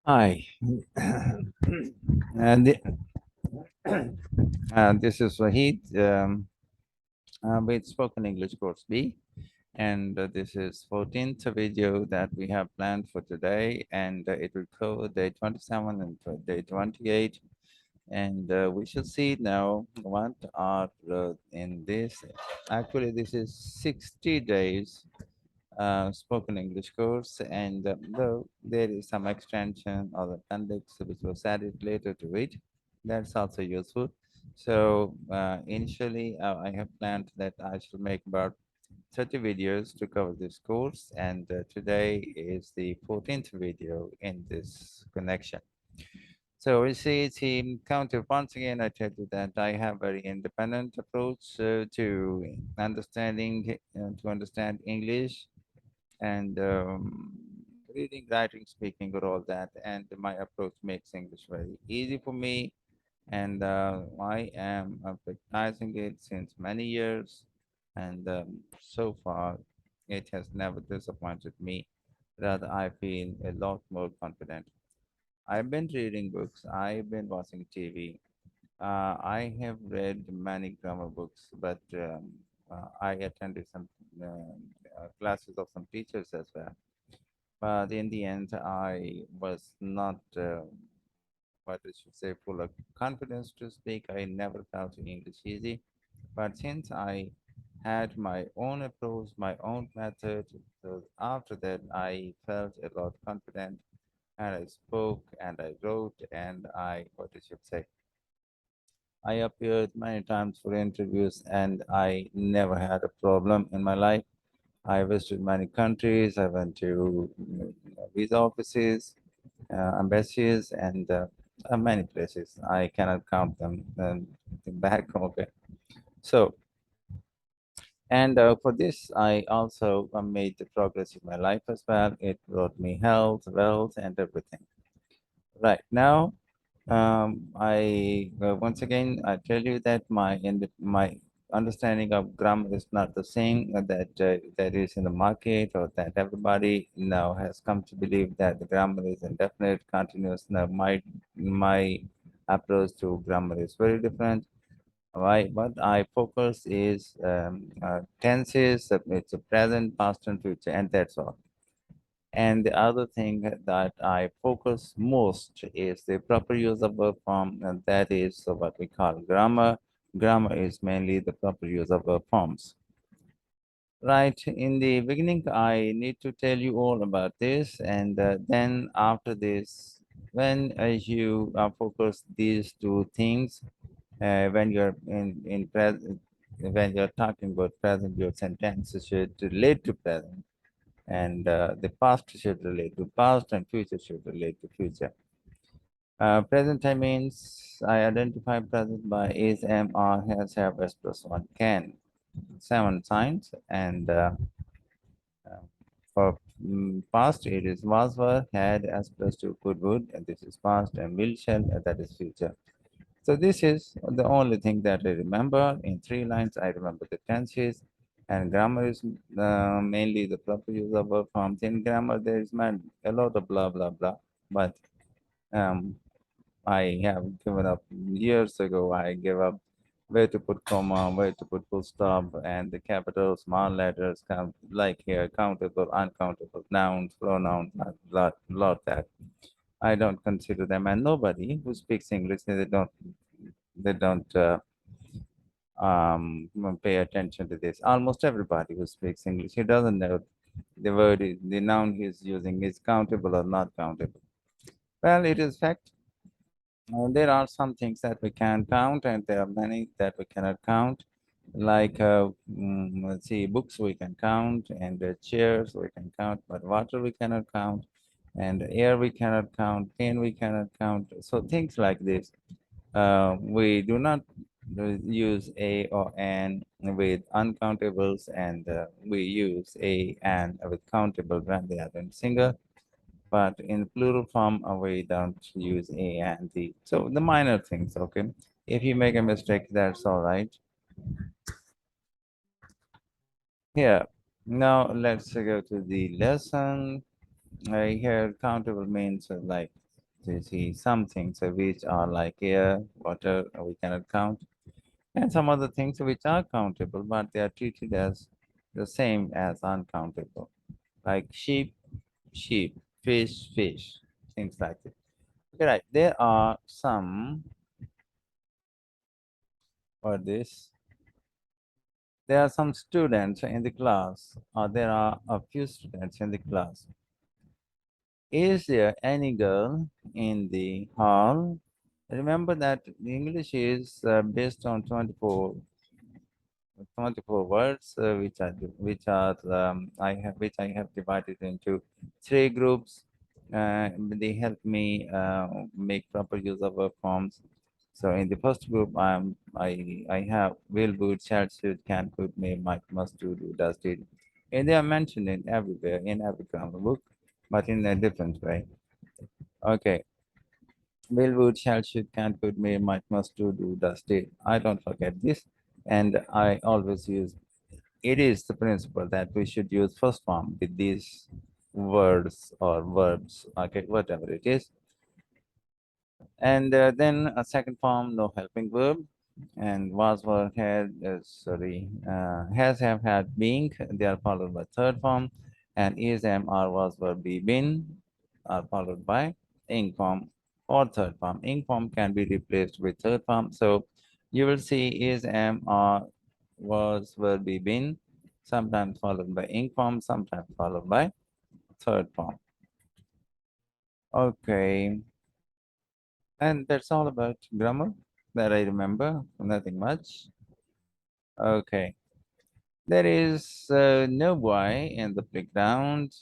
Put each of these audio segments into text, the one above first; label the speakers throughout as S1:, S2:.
S1: Hi, and this is Wahid with Spoken English Course B, and this is 14th video that we have planned for today, and it will cover day 27 and day 28, and we shall see now what are in this. Actually, this is 60 days spoken English course, and though there is some extension or appendix which was added later to it, that's also useful. So initially, I have planned that I shall make about 30 videos to cover this course, and today is the 14th video in this connection. So we see team counter. Once again, I tell you that I have very independent approach to understand English and reading, writing, speaking, or all that. And my approach makes English very easy for me. And I am practicing it since many years. And so far, it has never disappointed me. Rather, I feel a lot more confident. I've been reading books, I've been watching TV. I have read many grammar books, but I attended some classes of some teachers as well. But in the end, I was not, what I should say, full of confidence to speak. I never felt English easy. But since I had my own approach, my own method, so after that, I felt a lot confident and I spoke and I wrote and I, what I should say, I appeared many times for interviews and I never had a problem in my life. I visited many countries. I went to visa offices, embassies, and many places. I cannot count them back. Okay. So, and for this, I also made the progress in my life as well. It brought me health, wealth, and everything. Right now, I once again I tell you that my understanding of grammar is not the same that is in the market or that everybody now has come to believe that the grammar is indefinite, continuous. Now, my approach to grammar is very different. Why? What I focus is tenses. It's a present, past, and future, and that's all. And the other thing that I focus most is the proper use of verb form, and that is what we call grammar. Grammar is mainly the proper use of verb forms. Right, in the beginning, I need to tell you all about this, and then after this, when you focus these two things, when you're in present, when you're talking about present, your sentences should relate to present and the past should relate to past and future should relate to future. Present time means I identify present by is, am, are, has, have, s plus one, can. 7 signs. And uh, for past, it is was, were, had, s plus two, could, would, and this is past, and will, shall, and that is future. So this is the only thing that I remember. In 3 lines, I remember the tenses, and grammar is mainly the proper use of verb forms. In grammar, there is a lot of blah blah blah, but um, I have given up years ago. I gave up where to put comma, where to put full stop, and the capital, small letters, count like here, countable, uncountable, nouns, pronouns, lot that. I don't consider them, and nobody who speaks English they don't pay attention to this. Almost everybody who speaks English, he doesn't know the noun he's using is countable or not countable. Well, it is fact. There are some things that we can count, and there are many that we cannot count. Like, let's see, books we can count, and chairs we can count, but water we cannot count, and air we cannot count, pain we cannot count. So things like this. We do not use a or an with uncountables, and we use a and with countable when they are in single. But in plural form, we don't use a and the. So the minor things, okay. If you make a mistake, that's all right. Here, now let's go to the lesson. Here, countable means like to see some things which are like air, water, we cannot count, and some other things which are countable, but they are treated as the same as uncountable, like sheep, sheep, fish, fish, things like that. Okay, right. There are some for this. There are some students in the class, or there are a few students in the class. Is there any girl in the hall? Remember that the English is based on 24 words, which I have divided into three groups. They help me make proper use of verb forms. So in the first group, I have will, would, shall, should, can, could, may, might, must, do, does, did, and they are mentioned in everywhere in every grammar book, but in a different way. Okay, will, would, shall, should, can, could, may, might, must, do, does, did. I don't forget this, and I always use. It is the principle that we should use first form with these words or verbs, okay, whatever it is, and then a second form, no helping verb, and was, were, had, has, have, had, being. They are followed by third form, and is, am, are, was, were, be, been are followed by ing form or third form. Ing form can be replaced with third form. So you will see is, am, are, was, were, be, been, sometimes followed by ing form, sometimes followed by third form. Okay. And that's all about grammar that I remember, nothing much. Okay. There is no boy in the playground.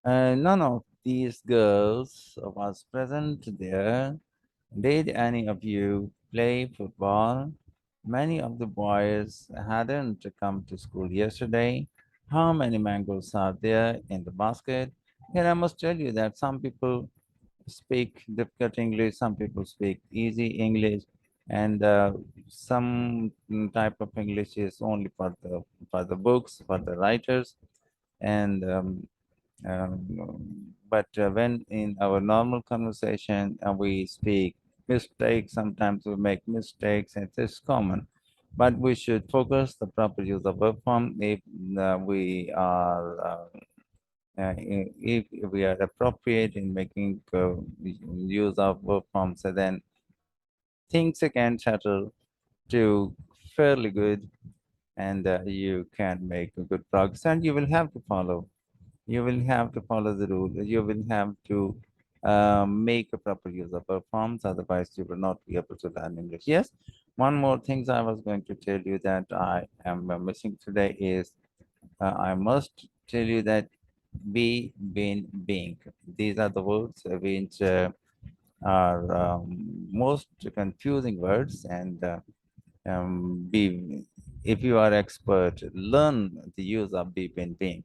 S1: None of these girls was present there. Did any of you play football? Many of the boys hadn't come to school yesterday. How many mangoes are there in the basket? Here I must tell you that some people speak difficult English, some people speak easy English, and some type of English is only for the books, for the writers, and but when in our normal conversation we speak mistakes, sometimes we make mistakes, and it's common. But we should focus the proper use of verb form if we are if we are appropriate in making use of verb forms, so then things can settle to fairly good, and you can make a good progress. And you will have to follow. You will have to follow the rule. You will have to make a proper use of verb forms. Otherwise, you will not be able to learn English. Yes. One more thing I was going to tell you that I am missing today is I must tell you that be, been, being. These are the words which are most confusing words, and be. If you are expert, learn the use of be, been, being,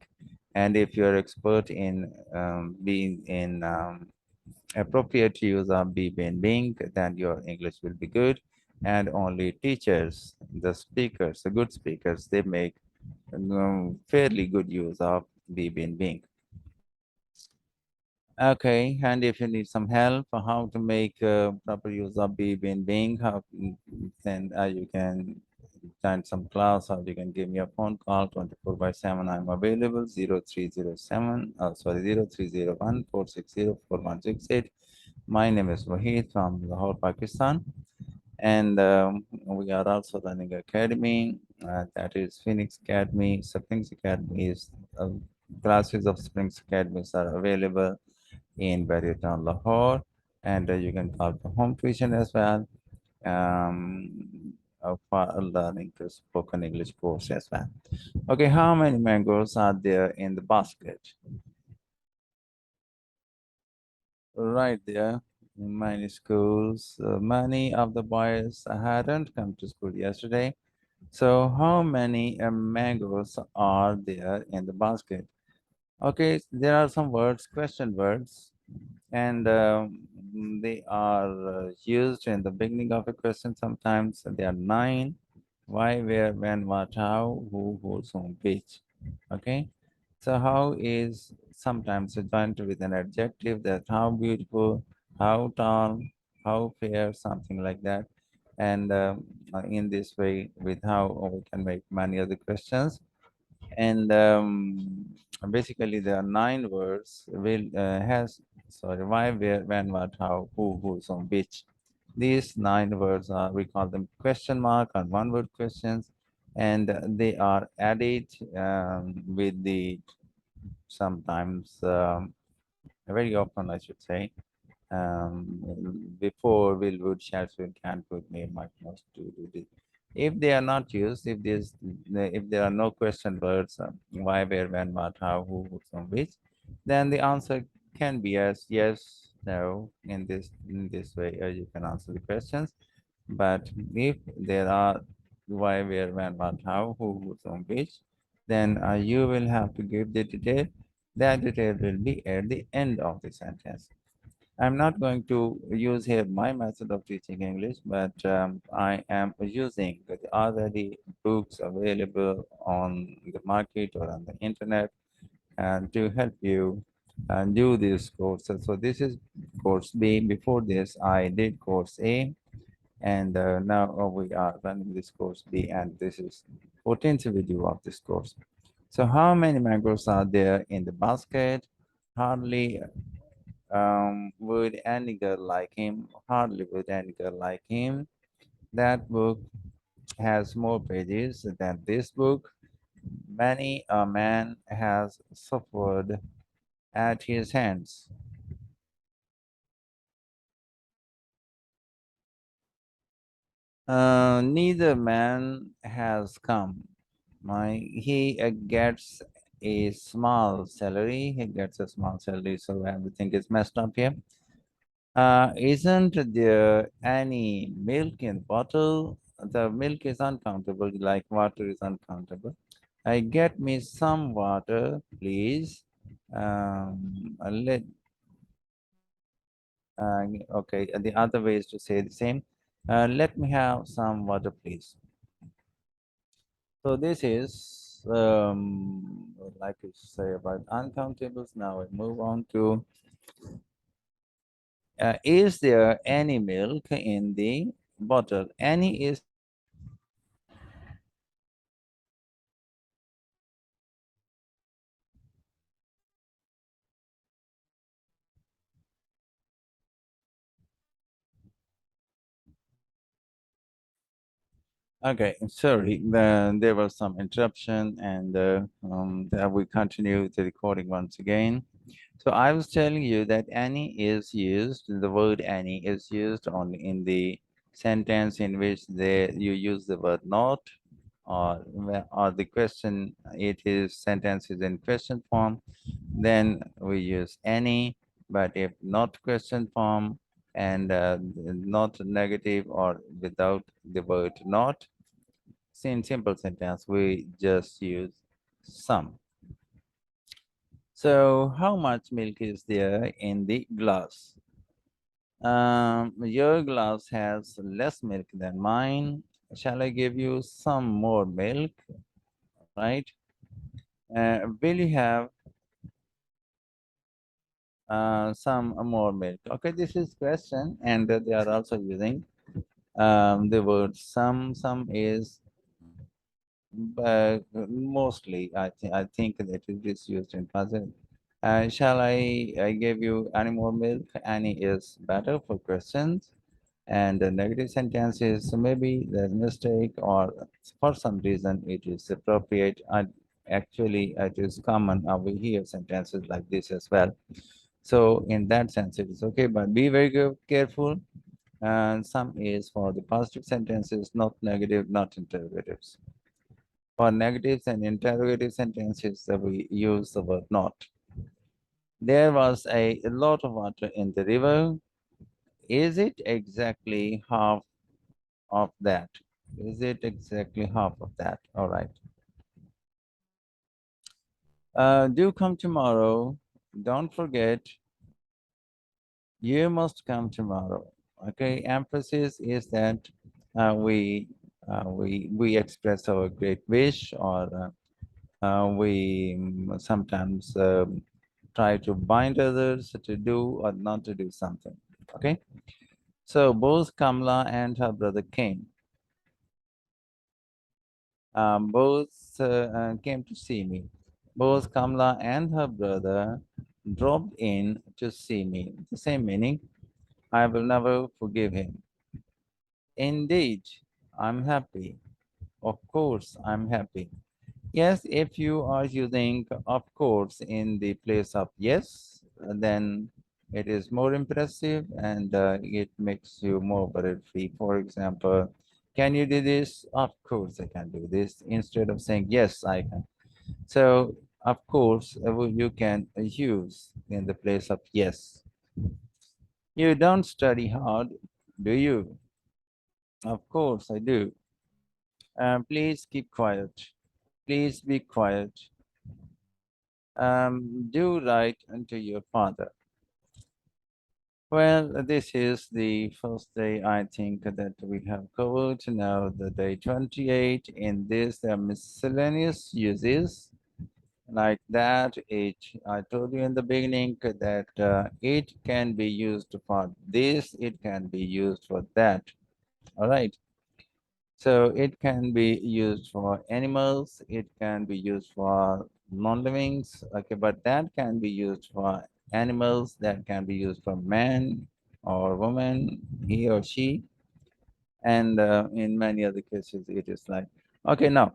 S1: and if you are expert in being in appropriate use of be, been, being, then your English will be good. And only teachers, the speakers, the good speakers, they make fairly good use of be, been, being. Okay, and if you need some help on how to make proper use of be, been, being, then you can join some class, or you can give me a phone call 24 by 7. I'm available 0307, sorry, 0301 460 4168. My name is Wahid from Lahore, Pakistan, and we are also running academy, that is Phoenix Academy. Springs Academy is classes of Springs Academies are available in Barrytown, Lahore, and you can call for home tuition as well, for learning to spoken English course as well. Okay, how many mangoes are there in the basket? Right there. In many schools, many of the boys hadn't come to school yesterday. So how many mangoes are there in the basket? Okay, there are some words, question words, and they are used in the beginning of a question. Sometimes they are nine: why, where, when, what, how, who, whose, whom, which. Okay, so how is sometimes joined with an adjective that how beautiful, how tall, how fair, something like that. And in this way, with how we can make many other questions. And basically, there are 9 words. Will has sorry why, where, when, what, how, who, who's, on which. These 9 words are, we call them question mark or one-word questions, and they are added with the sometimes very often, I should say, before will, would, shall, should, can, could, may, might, must, do this. If they are not used, if there are no question words, why, where, when, what, how, who, from which, then the answer can be as yes, no. In this way, you can answer the questions. But if there are why, where, when, what, how, who, from which, then you will have to give the detail. That detail will be at the end of the sentence. I'm not going to use here my method of teaching English, but I am using the already books available on the market or on the internet and to help you do this course. So this is course B. Before this, I did course A, and now we are running this course B, and this is 14th video of this course. So how many mangoes are there in the basket? Hardly. Would any girl like him? Hardly would any girl like him. That book has more pages than this book. Many a man has suffered at his hands. Neither man has come. He gets a small salary. He gets a small salary, so everything is messed up here. Isn't there any milk in bottle? The milk is uncountable, like water is uncountable. I get me some water, please. Let okay. The other way is to say the same. Let me have some water, please. So this is like to say about uncountables. Now I move on to is there any milk in the bottle? Any is okay. Sorry, there was some interruption, and we continue the recording once again. So I was telling you that any is used. The word any is used only in the sentence in which you use the word not, or the question. It is sentence is in question form. Then we use any. But if not question form and not negative or without the word not, in simple sentence, we just use some. So how much milk is there in the glass? Your glass has less milk than mine. Shall I give you some more milk? Right? Will you have some more milk? Okay, this is question, and they are also using the word some. Some is but mostly I think that it is used in positive. Shall I give you any more milk? Any is better for questions, and the negative sentences, so maybe there's mistake or for some reason it is appropriate. Actually, it is common. We hear sentences like this as well. So in that sense, it is okay, but be very careful. And some is for the positive sentences, not negative, not interrogatives. For negatives and interrogative sentences, we use the word not. There was a lot of water in the river. Is it exactly half of that? Is it exactly half of that? All right. Do come tomorrow. Don't forget, you must come tomorrow. Okay. Emphasis is that we express our great wish, or we sometimes try to bind others to do or not to do something. Okay. So both Kamla and her brother came. Both came to see me. Both Kamla and her brother dropped in to see me. The same meaning. I will never forgive him. Indeed, I'm happy. Of course, I'm happy. Yes, if you are using of course in the place of yes, then it is more impressive and it makes you more worry free. For example, can you do this? Of course, I can do this. Instead of saying yes, I can. So, of course, you can use in the place of yes. You don't study hard, do you? Of course, I do. Please keep quiet. Please be quiet. Do write unto your father. Well, this is the first day I think that we have covered. Now the day 28. In this, there are miscellaneous uses like that. I told you in the beginning that it can be used for this, it can be used for that. All right. So it can be used for animals, it can be used for non-livings, okay, but that can be used for animals, that can be used for man or woman, he or she, and in many other cases it is like, okay, now,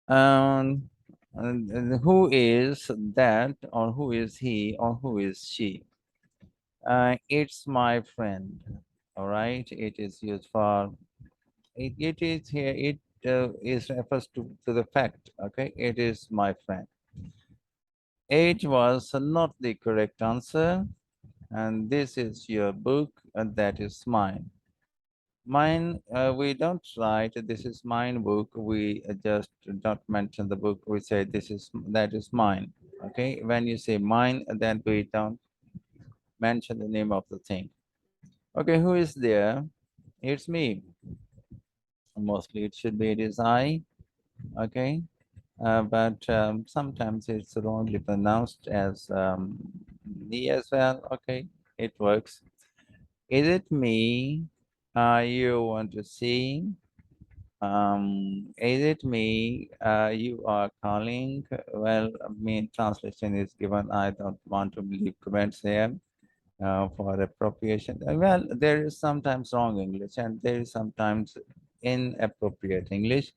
S1: um, who is that or who is he or who is she? It's my friend, all right, it is used for it is here it is refers to the fact, okay, it is my friend. It was not the correct answer, and this is your book and that is mine. Mine, we don't write this is mine book, we just don't mention the book, we say this is that is mine. Okay, when you say mine, then we don't mention the name of the thing. Okay, who is there? It's me. Mostly it should be it is I. Okay, but sometimes it's wrongly pronounced as me as well. Okay, it works. Is it me? You want to see? Is it me? You are calling? Well, I mean, translation is given. I don't want to leave comments here for appropriation. Well, there is sometimes wrong English and there is sometimes inappropriate English.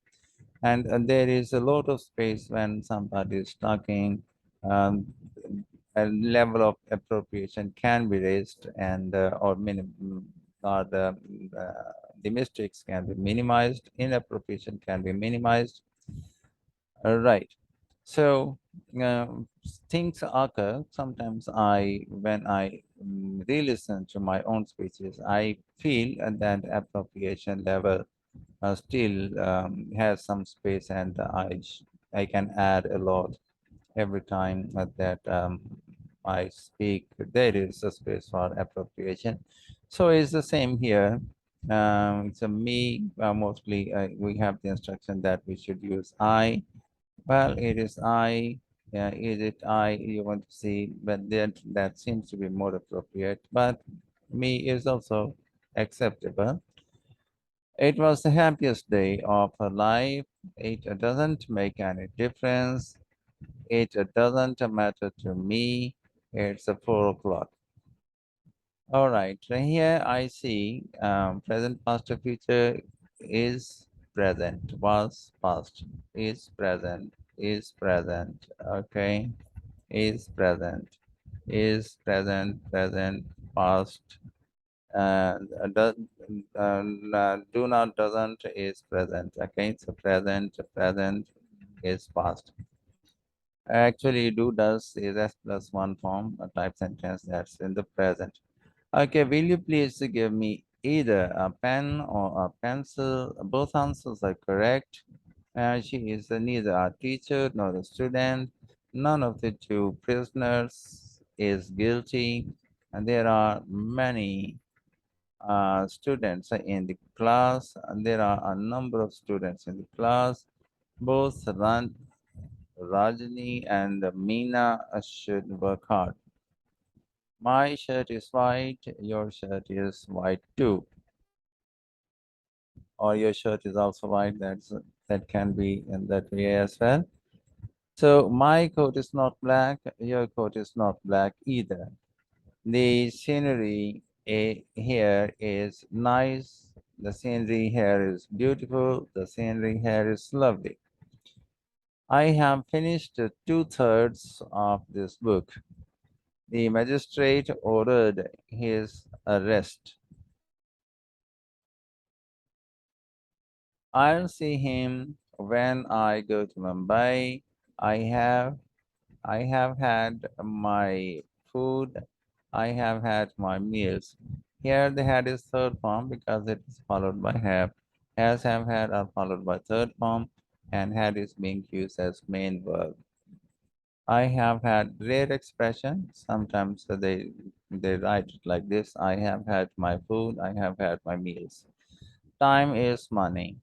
S1: And there is a lot of space when somebody is talking. Um, a level of appropriation can be raised, and or minimum, or the mistakes can be minimized. Inappropriation can be minimized. Right. So things occur. Sometimes when I re-listen to my own speeches, I feel that appropriation level still has some space, and I can add a lot every time that I speak. There is a space for appropriation. So it's the same here. It's a me. Mostly, we have the instruction that we should use I. Well, it is I. Is it I? You want to see, but that seems to be more appropriate. But me is also acceptable. It was the happiest day of her life. It doesn't make any difference. It doesn't matter to me. It's 4 o'clock. All right. So here I see present, past, or future is present, was past, is present, is present. Okay. Is present, is present, present, past. Does do not doesn't is present. Okay, so present is past. Actually, do does is s plus one form, a type sentence that's in the present. Okay, will you please give me either a pen or a pencil? Both answers are correct. She is neither a teacher nor a student. None of the two prisoners is guilty. And there are many students in the class, and there are a number of students in the class. Both run. Rajani and Meena should work hard. My shirt is white, your shirt is white too, or your shirt is also white. That can be in that way as well. So my coat is not black, your coat is not black either. The scenery here is nice. The scenery here is beautiful. The scenery here is lovely. I have finished two-thirds of this book. The magistrate ordered his arrest. I'll see him when I go to Mumbai. I have I have had my food. I have had my meals. Here the had is third form because it is followed by have. Has have had are followed by third form and had is being used as main verb. I have had rare expression. Sometimes they write it like this. I have had my food. I have had my meals. Time is money.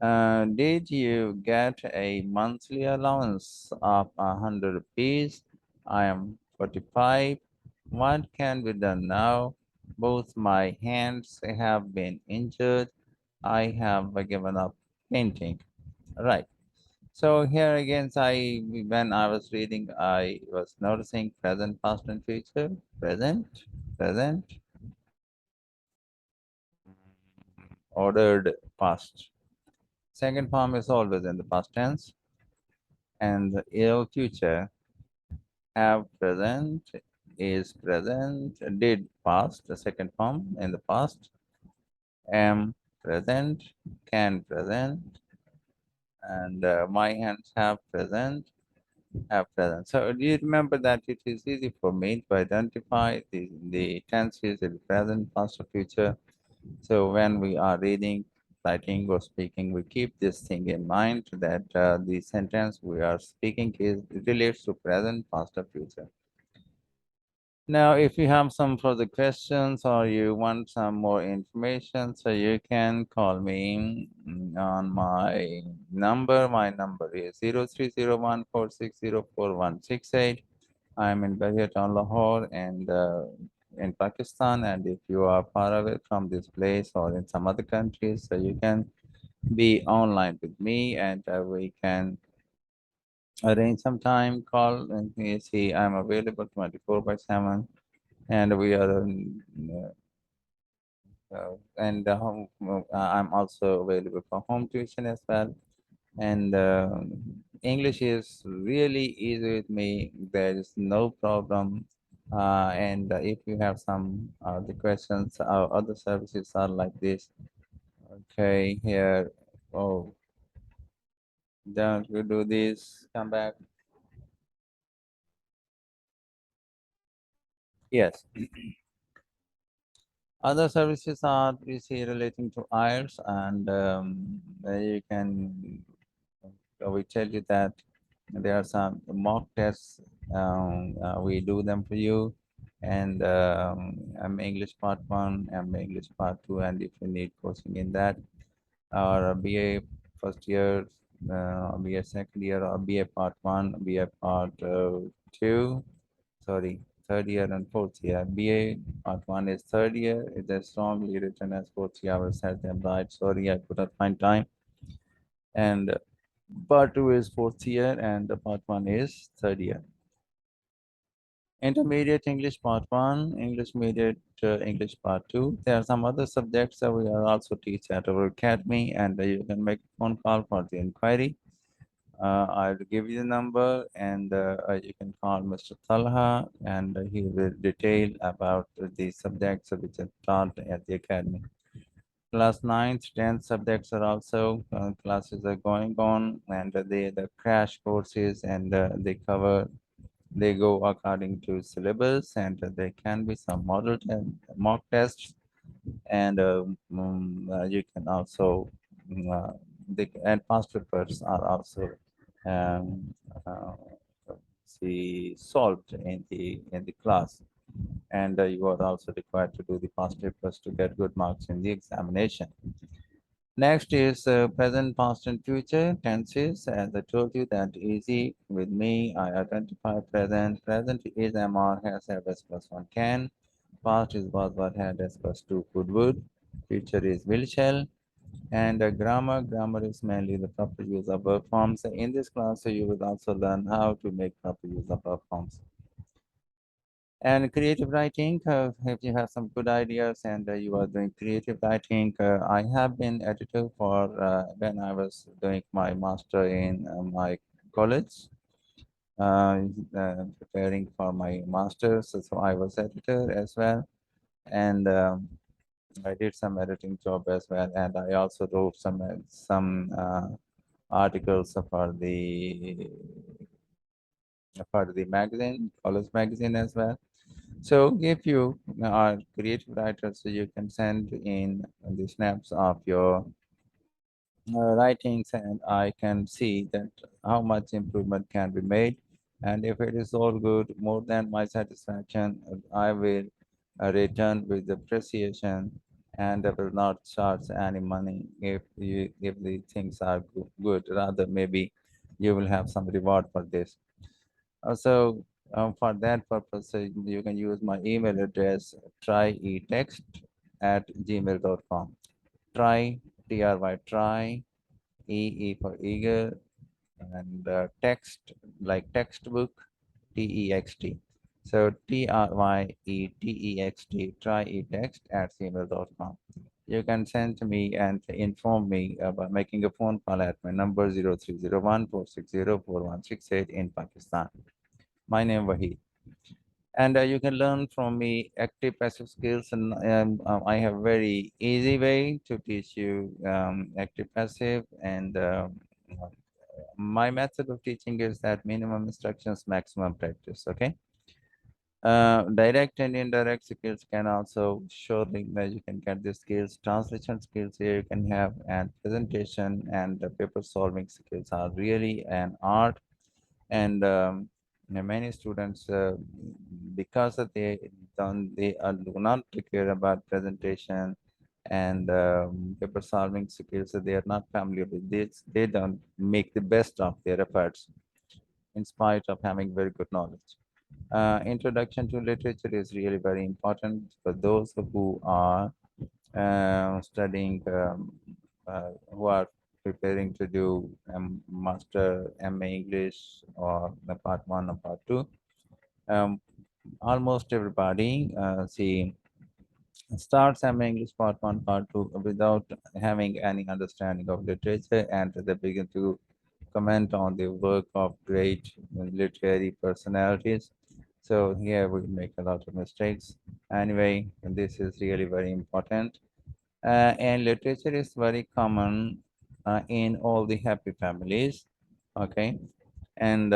S1: Did you get a monthly allowance of 100 rupees? I am 45. What can be done now? Both my hands have been injured. I have given up painting. Right. So here again, when I was reading, I was noticing present, past, and future. Present, present, ordered past. Second form is always in the past tense, and the ill future. Have present is present. Did past, the second form in the past. Am present, can present, and my hands have present. Have present. So do you remember that it is easy for me to identify the tenses in present, past, or future. So when we are reading, writing, or speaking, we keep this thing in mind that the sentence we are speaking is relates to present, past, or future. Now, if you have some further questions or you want some more information, so you can call me on my number. My number is 030146041168. I'm in Bahia Lahore, and in Pakistan. And if you are far away from this place or in some other countries, so you can be online with me, and we can arrange some time, call, and you see I'm available 24/7, and we are and I'm also available for home tuition as well. And English is really easy with me. There is no problem. And if you have some the questions, our other services are like this. Okay, here. Oh, don't you do this? Come back. Yes. Other services are you see relating to IELTS, and you can we tell you that there are some mock tests. We do them for you, and I'm English Part One, I'm English Part Two, and if you need coaching in that, or a BA first year, BA second year, or BA Part One, BA Part Two, sorry, third year and fourth year. BA Part One is third year. It is strongly written as fourth year. I will set them right. Sorry, I could not find time. And part two is fourth year, and the part one is third year. Intermediate English part one, English mediate English part two. There are some other subjects that we are also teach at our academy, and you can make a phone call for the inquiry. I'll give you the number, and you can call Mr. Talha, and he will detail about the subjects which are taught at the academy. Class 9th, 10th subjects are also classes are going on, and the crash courses, and they go according to syllabus, and there can be some mock tests, and you can also the and past papers are also um, uh, see solved in the class, and you are also required to do the past papers to get good marks in the examination. Next is present, past, and future tenses. As I told you, that easy with me. I identify present. Present is am or has have s plus one can. Past is was what had s plus two could would. Future is will shall. And grammar. Grammar is mainly the proper use of verb forms. In this class, you will also learn how to make proper use of verb forms. And creative writing, if you have some good ideas and you are doing creative writing, I have been editor for when I was doing my master in my college, preparing for my master's. So I was editor as well, and I did some editing job as well, and I also wrote some articles for the magazine, college magazine as well. So if you are creative writer, so you can send in the snaps of your writings, and I can see that how much improvement can be made. And if it is all good, more than my satisfaction, I will return with appreciation, and I will not charge any money if the things are good. Rather, maybe you will have some reward for this. For that purpose, you can use my email address tryetext@gmail.com. Try, Try, try, E for eager, and text like textbook, TEXT. So TRYETEXT, tryetext@gmail.com. You can send to me and inform me by making a phone call at my number 0301 460 4168 in Pakistan. My name Wahid, and you can learn from me active passive skills, and I have very easy way to teach you active passive, and my method of teaching is that minimum instructions, maximum practice. Okay. Direct and indirect skills can also surely that you can get the skills. Translation skills here you can have, and presentation and paper solving skills are really an art. And many students, because of do not care about presentation and paper solving skills, so they are not familiar with this. They don't make the best of their efforts in spite of having very good knowledge. Introduction to literature is really very important for those who are studying, who are preparing to do master MA English or the part one or part two. Um, Almost everybody starts MA English part one, part two without having any understanding of literature, and they begin to comment on the work of great literary personalities. So here we make a lot of mistakes. Anyway, this is really very important. And literature is very common in all the happy families. Okay. And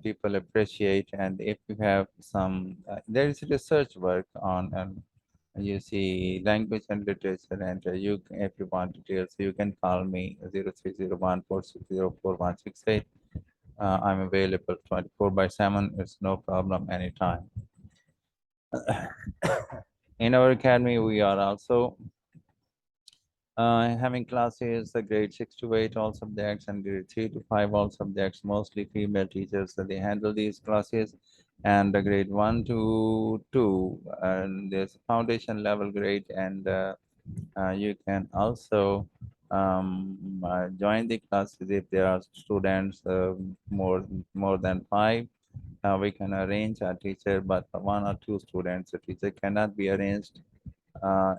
S1: people appreciate. And if you have some, there is research work on, you see language and literature, and if you want details, you can call me 0301 460 4168. I'm available 24 by 7. It's no problem anytime. In our academy, we are also having classes, grade 6 to 8 all subjects, and grade 3 to 5 all subjects, mostly female teachers, that they handle these classes. And the grade 1 to 2, and there's a foundation level grade, and you can also join the classes if there are students more than 5. We can arrange a teacher, but for 1 or 2 students, a teacher cannot be arranged.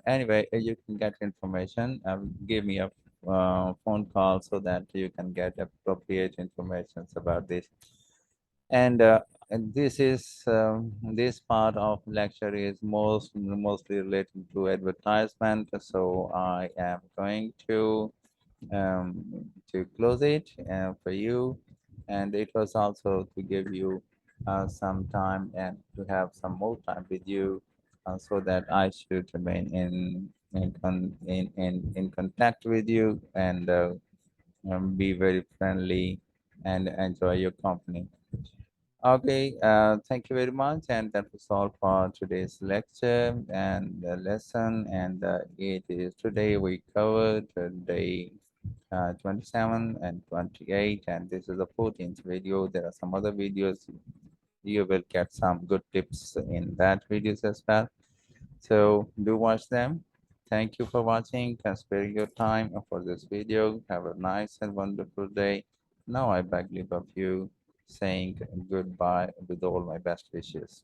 S1: Anyway, you can get information. Give me a phone call so that you can get appropriate information about this. And this part of lecture is mostly related to advertisement. So I am going to close it for you, and it was also to give you some time and to have some more time with you, so that I should remain in contact with you, and be very friendly and enjoy your company. Okay, thank you very much. And that was all for today's lecture and lesson. And it is today we covered day 27 and 28. And this is the 14th video. There are some other videos. You will get some good tips in that videos as well. So do watch them. Thank you for watching and sparing your time for this video. Have a nice and wonderful day. Now I beg leave of you, saying goodbye with all my best wishes.